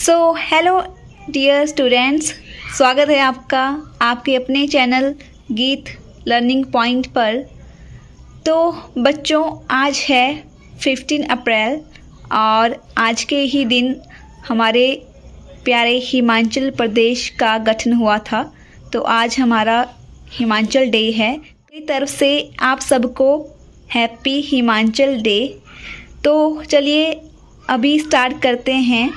Hello dear students, स्वागत है आपका आपके अपने चैनल गीत लर्निंग पॉइंट पर। तो बच्चों, आज है 15 अप्रैल और आज के ही दिन हमारे प्यारे हिमाचल प्रदेश का गठन हुआ था। तो आज हमारा हिमाचल डे है। मेरी तरफ से आप सबको हैप्पी हिमाचल डे। तो चलिए अभी स्टार्ट करते हैं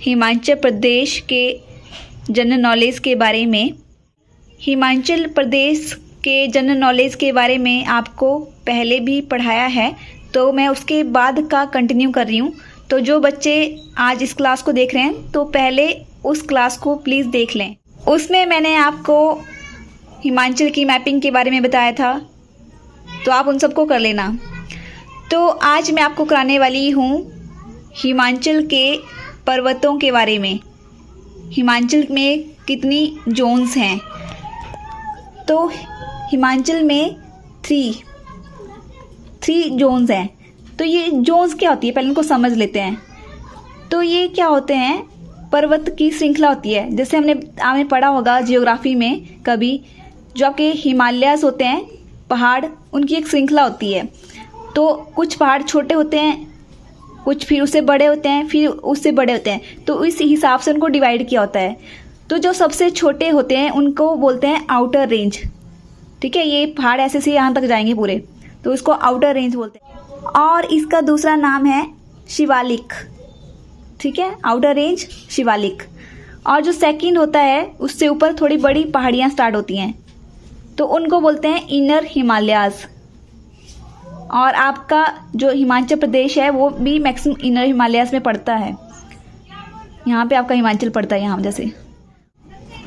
हिमाचल प्रदेश के जनरल नॉलेज के बारे में। हिमाचल प्रदेश के जनरल नॉलेज के बारे में आपको पहले भी पढ़ाया है, तो मैं उसके बाद का कंटिन्यू कर रही हूँ। तो जो बच्चे आज इस क्लास को देख रहे हैं तो पहले उस क्लास को प्लीज़ देख लें। उसमें मैंने आपको हिमाचल की मैपिंग के बारे में बताया था, तो आप उन सबको कर लेना। तो आज मैं आपको कराने वाली हूँ हिमाचल के पर्वतों के बारे में। हिमाचल में कितनी जोन्स हैं? तो हिमाचल में थ्री जोन्स हैं। तो ये जोन्स क्या होती है, पहले इनको समझ लेते हैं। तो ये क्या होते हैं? पर्वत की श्रृंखला होती है। जैसे आपने पढ़ा होगा जियोग्राफी में कभी, जो आपके हिमालयास होते हैं पहाड़, उनकी एक श्रृंखला होती है। तो कुछ पहाड़ छोटे होते हैं, कुछ फिर उससे बड़े होते हैं, फिर उससे बड़े होते हैं। तो इस हिसाब से उनको डिवाइड किया होता है। तो जो सबसे छोटे होते हैं उनको बोलते हैं आउटर रेंज। ठीक है, ये पहाड़ ऐसे से यहाँ तक जाएंगे पूरे, तो इसको आउटर रेंज बोलते हैं। और इसका दूसरा नाम है शिवालिक। ठीक है, आउटर रेंज शिवालिक। और जो सेकंड होता है उससे ऊपर थोड़ी बड़ी पहाड़ियाँ स्टार्ट होती हैं, तो उनको बोलते हैं इनर हिमालयाज। और आपका जो हिमाचल प्रदेश है वो भी मैक्सिमम इनर हिमालयास में पड़ता है। यहाँ पे आपका हिमाचल पड़ता है यहाँ जैसे।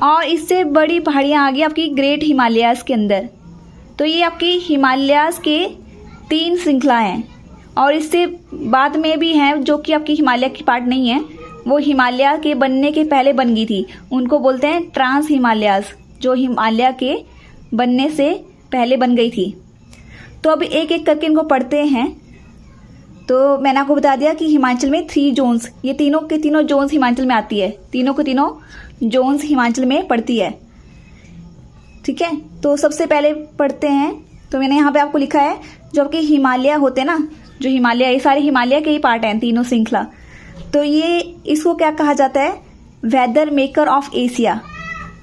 और इससे बड़ी पहाड़ियाँ आ गई आपकी ग्रेट हिमालयास के अंदर। तो ये आपकी हिमालयास के 3 श्रृंखला हैं। और इससे बाद में भी हैं जो कि आपकी हिमालय की पार्ट नहीं है, वो हिमालय के बनने के पहले बन गई थी। उनको बोलते हैं ट्रांस हिमालयास, जो हिमालय के बनने से पहले बन गई थी। तो अब एक एक करके इनको पढ़ते हैं। तो मैंने आपको बता दिया कि हिमाचल में 3 जोन्स, ये तीनों के तीनों जोन्स हिमाचल में आती है। तीनों के तीनों जोन्स हिमाचल में पड़ती है। ठीक है, तो सबसे पहले पढ़ते हैं। तो मैंने यहाँ पे आपको लिखा है जो आपके हिमालय होते हैं ना, जो हिमालय, ये सारे हिमालय के ही पार्ट हैं, तीनों श्रृंखला। तो ये इसको क्या कहा जाता है? Weather maker of Asia.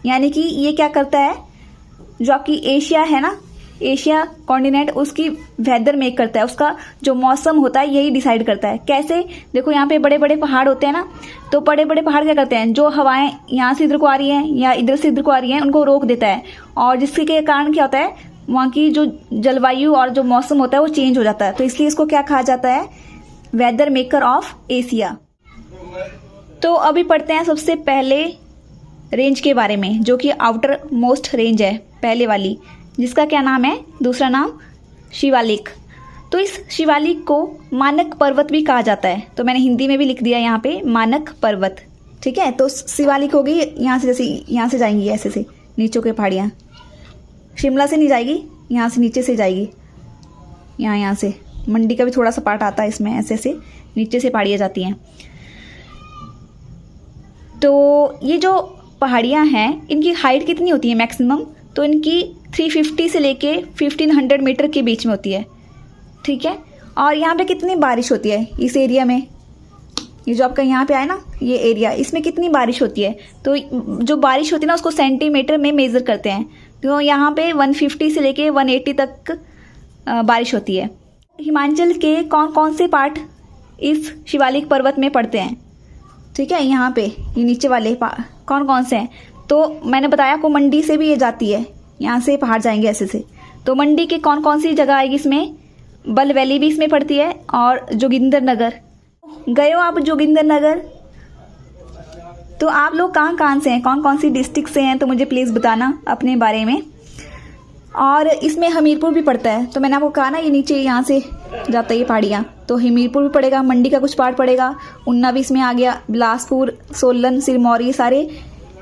यानी कि ये क्या करता है, जो आपकी एशिया है ना, एशिया कॉन्टिनेंट, उसकी वेदर मेक करता है। उसका जो मौसम होता है यही डिसाइड करता है। कैसे? देखो यहाँ पे बड़े बड़े पहाड़ होते हैं ना, तो बड़े बड़े पहाड़ क्या करते हैं, जो हवाएं यहाँ से इधर को आ रही हैं या इधर से इधर को आ रही हैं, उनको रोक देता है। और जिसके कारण क्या होता है, वहाँ की जो जलवायु और जो मौसम होता है वो चेंज हो जाता है। तो इसलिए इसको क्या कहा जाता है? Weather maker of Asia. तो अभी पढ़ते हैं सबसे पहले रेंज के बारे में, जो कि आउटर मोस्ट रेंज है पहले वाली, जिसका क्या नाम है? दूसरा नाम शिवालिक। तो इस शिवालिक को मानक पर्वत भी कहा जाता है। तो मैंने हिंदी में भी लिख दिया यहाँ पे मानक पर्वत। ठीक है, तो शिवालिक होगी यहाँ से, जैसे यहाँ से जाएंगी ऐसे से नीचों के पहाड़ियाँ, शिमला से नहीं जाएगी, यहाँ से नीचे से जाएगी, यहाँ से मंडी का भी थोड़ा सा पार्ट आता है इसमें, ऐसे से नीचे से पहाड़ियाँ जाती हैं। तो ये जो पहाड़ियाँ हैं इनकी हाइट कितनी होती है मैक्सिमम? तो इनकी 350 से लेके 1500 मीटर के बीच में होती है। ठीक है, और यहाँ पे कितनी बारिश होती है इस एरिया में? ये जो आपका यहाँ पे आया ना ये एरिया, इसमें कितनी बारिश होती है? तो जो बारिश होती है ना उसको सेंटीमीटर में मेज़र करते हैं। तो यहाँ पे 150 से लेके 180 तक बारिश होती है। हिमाचल के कौन कौन से पार्ट इस शिवालिक पर्वत में पड़ते हैं? ठीक है, यहाँ पे ये नीचे वाले कौन कौन से हैं? तो मैंने बताया को मंडी से भी ये जाती है, यहाँ से पहाड़ जाएंगे ऐसे से। तो मंडी के कौन कौन सी जगह आएगी इसमें? बल वैली भी इसमें पड़ती है और जोगिंदर नगर। गए हो आप जोगिंदर नगर? तो आप लोग कहाँ कहाँ से हैं, कौन कौन सी डिस्ट्रिक्ट से हैं, तो मुझे प्लीज़ बताना अपने बारे में। और इसमें हमीरपुर भी पड़ता है। तो मैंने आपको कहा ना ये नीचे यहाँ से जाता है ये पहाड़ियाँ, तो हमीरपुर भी पड़ेगा, मंडी का कुछ पार्ट पड़ेगा, उन्ना भी इसमें आ गया, बिलासपुर, सोलन, सिरमौर, ये सारे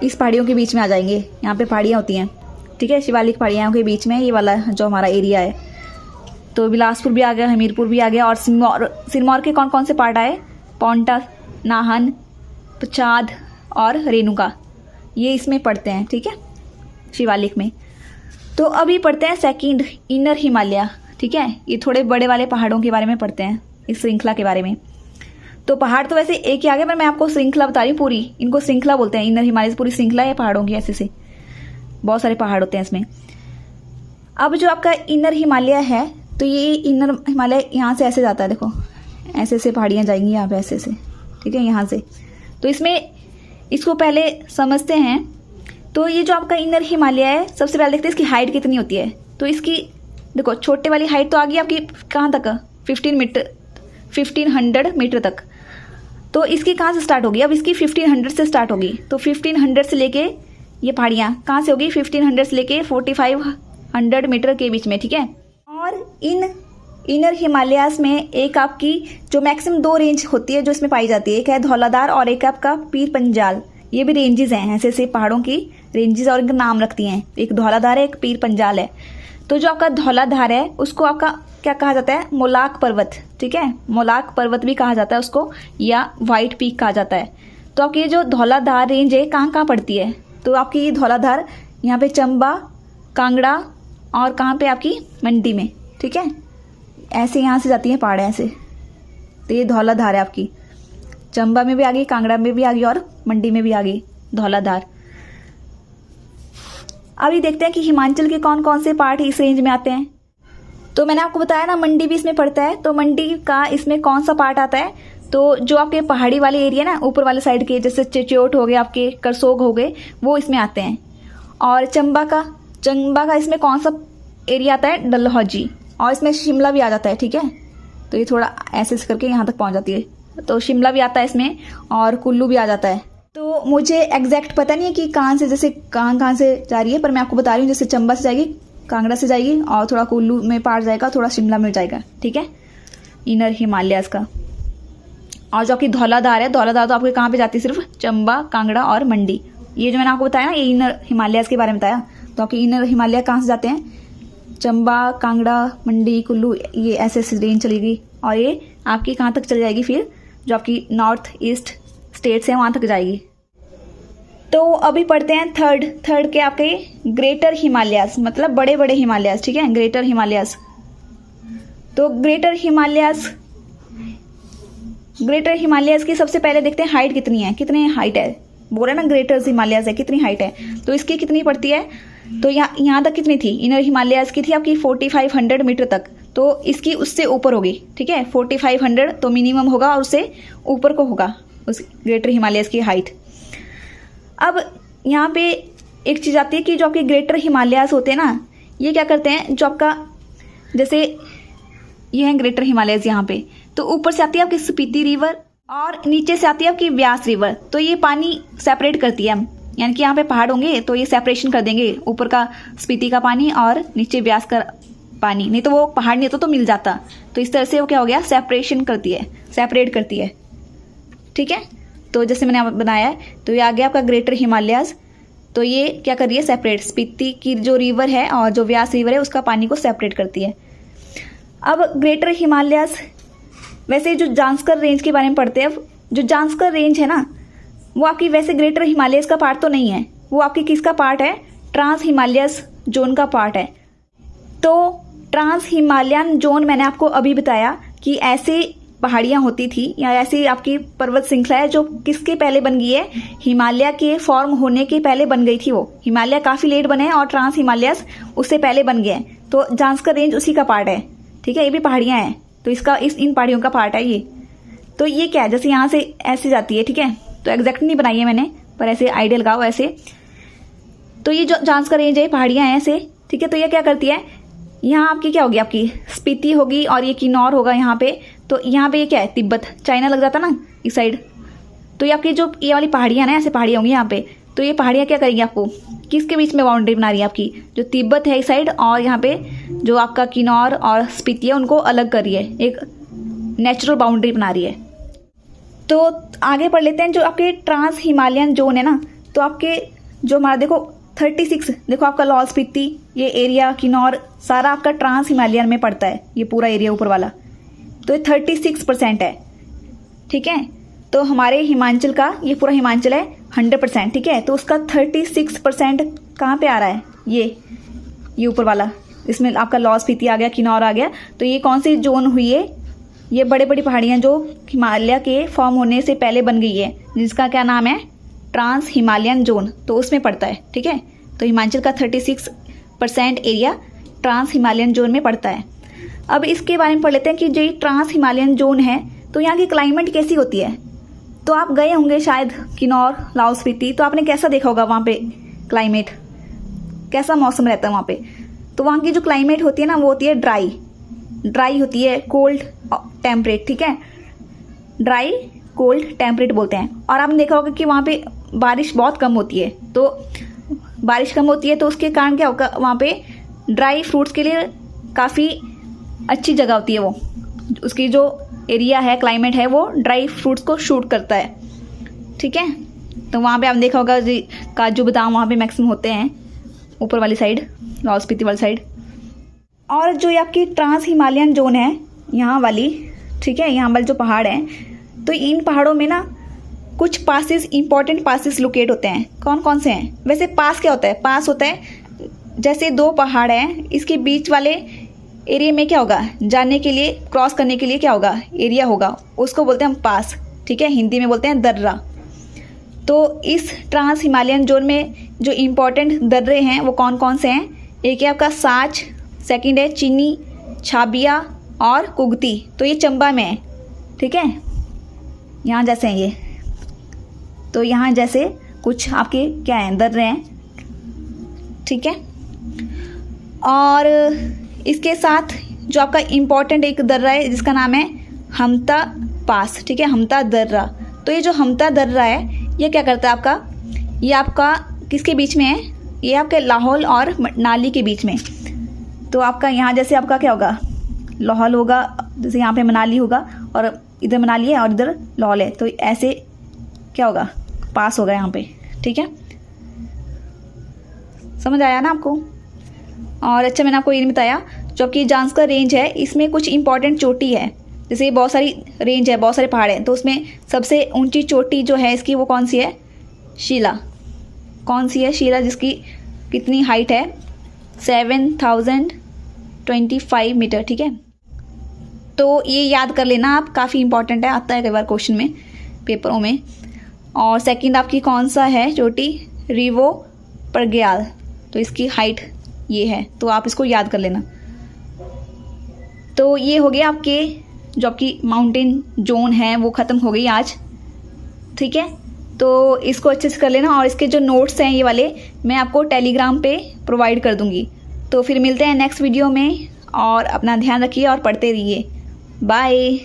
इस पहाड़ियों के बीच में आ जाएंगे। यहाँ पे पहाड़ियाँ होती हैं। ठीक है, शिवालिक पहाड़ियों के बीच में ये वाला जो हमारा एरिया है। तो बिलासपुर भी आ गया, हमीरपुर भी आ गया। और सिरमौर के कौन कौन से पार्ट आए? पांवटा, नाहन, तो चाँद और रेणुका ये इसमें पढ़ते हैं, ठीक है, शिवालिक में। तो अभी पढ़ते हैं सेकंड, इनर हिमालय, ठीक है। ये थोड़े बड़े वाले पहाड़ों के बारे में पढ़ते हैं, इस श्रृंखला के बारे में। तो पहाड़ तो वैसे एक ही आ गया, पर मैं आपको श्रृंखला बता रही हूँ पूरी। इनको श्रृंखला बोलते हैं, इनर हिमालय पूरी श्रृंखला है पहाड़ों की, ऐसे से बहुत सारे पहाड़ होते हैं इसमें। अब जो आपका इनर हिमालय है, तो ये इनर हिमालय यहाँ से ऐसे जाता है, देखो ऐसे ऐसे पहाड़ियाँ जाएंगी यहाँ पे ऐसे से, ठीक है, यहाँ से। तो इसमें इसको पहले समझते हैं। तो ये जो आपका इनर हिमालय है, सबसे पहले देखते हैं इसकी हाइट कितनी होती है। तो इसकी देखो छोटे वाली हाइट तो आ गई आपकी कहाँ तक, 1500 मीटर तक। तो इसकी कहाँ से स्टार्ट होगी, अब इसकी 1500 से स्टार्ट होगी। तो 1500 से लेके ये पहाड़ियाँ कहाँ से होगी, 1500 से लेके 4500 मीटर के बीच में, ठीक है। और इनर हिमालयास में एक आपकी जो मैक्सिमम 2 रेंज होती है जो इसमें पाई जाती है, एक है धौलाधार और एक आपका पीर पंजाल। ये भी रेंजेस हैं, ऐसे ऐसे पहाड़ों की रेंजेस और इनका नाम रखती हैं। एक धौलाधार है, एक पीर पंजाल है। तो जो आपका धौलाधार है उसको आपका क्या कहा जाता है, मोलाक पर्वत, ठीक है, मोलाक पर्वत भी कहा जाता है उसको, या व्हाइट पीक कहा जाता है। तो आपकी ये जो धौलाधार रेंज है कहाँ कहाँ पड़ती है, तो आपकी ये धौलाधार यहाँ पे चंबा, कांगड़ा और कहाँ पे आपकी मंडी में, ठीक है, ऐसे यहाँ से जाती है पहाड़ ऐसे। तो ये धौलाधार है आपकी, चंबा में भी आ गई, कांगड़ा में भी आ गई और मंडी में भी आ गई धौलाधार। अभी देखते हैं कि हिमाचल के कौन कौन से पार्ट इस रेंज में आते हैं। तो मैंने आपको बताया ना मंडी भी इसमें पड़ता है। तो मंडी का इसमें कौन सा पार्ट आता है, तो जो आपके पहाड़ी वाले एरिया ना ऊपर वाले साइड के, जैसे चिच्योट हो गए, आपके करसोग हो गए, वो इसमें आते हैं। और चंबा का इसमें कौन सा एरिया आता है, डलहौजी, और इसमें शिमला भी आ जाता है, ठीक है। तो ये थोड़ा ऐसे करके यहाँ तक पहुँच जाती है, तो शिमला भी आता है इसमें और कुल्लू भी आ जाता है। तो मुझे एग्जैक्ट पता नहीं है कि कहाँ से, जैसे कहाँ से जा रही है, पर मैं आपको बता रही हूँ, जैसे चंबा से जाएगी, कांगड़ा से जाएगी और थोड़ा कुल्लू में पार जाएगा, थोड़ा शिमला में जाएगा, ठीक है, इनर हिमालयास का। और जो आपकी धौलाधार है, धौलाधार तो आपके कहाँ पे जाती है, सिर्फ चंबा, कांगड़ा और मंडी। ये जो मैंने आपको बताया ना, ये इनर हिमालयास के बारे में बताया। तो आपके इनर हिमालय कहाँ से जाते हैं, चंबा, कांगड़ा, मंडी, कुल्लू, ये ऐसे ऐसे रेंज चलेगी। और ये आपकी कहाँ तक चली जाएगी, फिर जो आपकी नॉर्थ ईस्ट स्टेट्स हैं वहाँ तक जाएगी। तो अभी पढ़ते हैं थर्ड के आपके ग्रेटर हिमालयास, मतलब बड़े बड़े हिमालयास, ठीक है, ग्रेटर हिमालयास। तो ग्रेटर हिमालयास की सबसे पहले देखते हैं हाइट कितनी है, कितनी हाइट है, बोल रहे ना ग्रेटर हिमालयास है, कितनी हाइट है। तो इसकी कितनी पड़ती है, तो यहाँ तक कितनी थी, इनर हिमालयास की थी आपकी 4500 मीटर तक। तो इसकी उससे ऊपर होगी, ठीक है, 4500 तो मिनिमम होगा और उससे ऊपर को होगा उस ग्रेटर हिमालयास की हाइट। अब यहाँ पे एक चीज़ आती है कि जो आपके ग्रेटर हिमालयास होते हैं ना, ये क्या करते हैं, जो आपका जैसे ये है ग्रेटर हिमालयास यहाँ पे, तो ऊपर से आती है आपकी स्पीति रिवर और नीचे से आती है आपकी व्यास रिवर। तो ये पानी सेपरेट करती है, यानी कि यहाँ पे पहाड़ होंगे तो ये सेपरेशन कर देंगे, ऊपर का स्पीति का पानी और नीचे व्यास का पानी, नहीं तो वो पहाड़ नहीं होता तो मिल जाता। तो इस तरह से वो क्या हो गया, सेपरेशन करती है, सेपरेट करती है, ठीक है। तो जैसे मैंने बनाया है, तो ये आ गया आपका ग्रेटर हिमालयास। तो ये क्या कर रही है, सेपरेट, स्पीति की जो रिवर है और जो व्यास रिवर है उसका पानी को सेपरेट करती है। अब ग्रेटर हिमालयास, वैसे जो जांस्कर रेंज के बारे में पढ़ते हैं। अब जो जांस्कर रेंज है ना, वो आपकी वैसे ग्रेटर हिमालयास का पार्ट तो नहीं है, वो आपकी किसका पार्ट है, ट्रांस हिमालयस जोन का पार्ट है। तो ट्रांस हिमालयन जोन मैंने आपको अभी बताया कि ऐसे पहाड़ियाँ होती थी या ऐसी आपकी पर्वत श्रृंखला है जो किसके पहले बन गई है, हिमालय के फॉर्म होने के पहले बन गई थी। वो हिमालय काफ़ी लेट बने हैं और ट्रांस हिमालयस उससे पहले बन गए हैं। तो जांस्कर रेंज उसी का पार्ट है, ठीक है, ये भी पहाड़ियाँ हैं, तो इसका इन पहाड़ियों का पार्ट है ये। तो ये क्या है, जैसे यहाँ से ऐसे जाती है, ठीक है, तो एग्जैक्ट नहीं बनाई है मैंने, पर ऐसे आइडिया लगाओ ऐसे। तो ये जो जांस्कर रेंज है, पहाड़ियाँ हैं ऐसे, ठीक है। तो ये क्या करती है, यहाँ आपकी क्या होगी, आपकी स्पीति होगी और ये किन्नौर होगा यहाँ पे। तो यहाँ पे ये क्या है, तिब्बत, चाइना लग जाता ना इस साइड। तो ये आपकी जो ये वाली पहाड़ियाँ ना, ऐसे पहाड़ियाँ होंगी यहाँ पे। तो ये पहाड़ियाँ क्या करेंगी, आपको किसके बीच में बाउंड्री बना रही है, आपकी जो तिब्बत है इस साइड और यहाँ पे जो आपका किन्नौर और स्पीति है उनको अलग कर रही है, एक नेचुरल बाउंड्री बना रही है। तो आगे पढ़ लेते हैं जो आपके ट्रांस हिमालयन जोन है ना। तो आपके जो हमारा देखो 36, देखो आपका लाहौल स्पीति, ये एरिया किन्नौर सारा आपका ट्रांस हिमालयन में पड़ता है, ये पूरा एरिया ऊपर वाला। तो ये 36% है, ठीक है। तो हमारे हिमाचल का, ये पूरा हिमाचल है 100%, ठीक है। तो उसका 36% कहाँ पे आ रहा है, ये ऊपर वाला, इसमें आपका लाहौल स्पीति आ गया, किन्नौर आ गया। तो ये कौन सी जोन हुई है, ये बड़े बड़ी पहाड़ियाँ जो हिमालय के फॉर्म होने से पहले बन गई है, जिसका क्या नाम है, ट्रांस हिमालयन जोन, तो उसमें पड़ता है, ठीक है। तो हिमाचल का 36% एरिया ट्रांस हिमालयन जोन में पड़ता है। अब इसके बारे में पढ़ लेते हैं कि जो ट्रांस हिमालयन जोन है तो यहाँ की क्लाइमेट कैसी होती है। तो आप गए होंगे शायद किन्नौर, लाहौल स्पीति, तो आपने कैसा देखा होगा वहाँ पे क्लाइमेट, कैसा मौसम रहता है वहाँ पे। तो वहाँ की जो क्लाइमेट होती है ना, वो होती है ड्राई होती है, कोल्ड टेम्परेट, ठीक है, ड्राई कोल्ड टेम्परेट बोलते हैं। और आपने देखा होगा कि वहाँ पे बारिश बहुत कम होती है। तो बारिश कम होती है तो उसके कारण क्या होगा, वहाँ पे ड्राई फ्रूट्स के लिए काफ़ी अच्छी जगह होती है। वो उसकी जो एरिया है, क्लाइमेट है, वो ड्राई फ्रूट्स को शूट करता है, ठीक है। तो वहाँ पे आपने देखा होगा जी काजू बादाम वहाँ पे मैक्सिमम होते हैं, ऊपर वाली साइड, लाहौल स्पीति वाली साइड। और जो ये आपकी ट्रांस हिमालयन जोन है यहाँ वाली, ठीक है, यहाँ वाले जो पहाड़ हैं, तो इन पहाड़ों में ना कुछ पासिस, इंपॉर्टेंट पासिस लोकेट होते हैं। कौन कौन से हैं वैसे? पास क्या होता है? पास होता है जैसे दो पहाड़ हैं, इसके बीच वाले एरिया में क्या होगा, जाने के लिए, क्रॉस करने के लिए क्या होगा, एरिया होगा, उसको बोलते हैं हम पास, ठीक है, हिंदी में बोलते हैं दर्रा। तो इस ट्रांस हिमालयन जोन में जो इम्पोर्टेंट दर्रे हैं वो कौन कौन से हैं? एक है आपका साच, सेकंड है चीनी, छाबिया और कुगती। तो ये चंबा में है, ठीक है, यहाँ जैसे हैं ये। तो यहाँ जैसे कुछ आपके क्या हैं, दर्रे हैं, ठीक है। और इसके साथ जो आपका इम्पॉर्टेंट एक दर्रा है जिसका नाम है हमता पास, ठीक है, हमता दर्रा। तो ये जो हमता दर्रा है ये क्या करता है आपका, ये आपका किसके बीच में है, ये आपके लाहौल और मनाली के बीच में। तो आपका यहाँ जैसे आपका क्या होगा, लाहौल होगा, जैसे यहाँ पे मनाली होगा और इधर मनाली है और इधर लाहौल है, तो ऐसे क्या होगा, पास होगा यहाँ पे, ठीक है। समझ आया ना आपको? और अच्छा, मैंने आपको ये नहीं बताया, जो आपकी जांस्कर रेंज है इसमें कुछ इंपॉर्टेंट चोटी है, जैसे बहुत सारी रेंज है, बहुत सारे पहाड़ हैं, तो उसमें सबसे ऊंची चोटी जो है इसकी वो कौन सी है, शीला। कौन सी है? शीला, जिसकी कितनी हाइट है, 7025 मीटर, ठीक है। तो ये याद कर लेना आप, काफ़ी इंपॉर्टेंट है, आता है कई बार क्वेश्चन में, पेपरों में। और सेकंड आपकी कौन सा है चोटी, रिवो परग्याल, तो इसकी हाइट ये है, तो आप इसको याद कर लेना। तो ये हो गया आपके जो आपकी माउंटेन जोन है वो ख़त्म हो गई आज, ठीक है। तो इसको अच्छे से कर लेना, और इसके जो नोट्स हैं ये वाले मैं आपको टेलीग्राम पे प्रोवाइड कर दूँगी। तो फिर मिलते हैं नेक्स्ट वीडियो में, और अपना ध्यान रखिए और पढ़ते रहिए। बाय।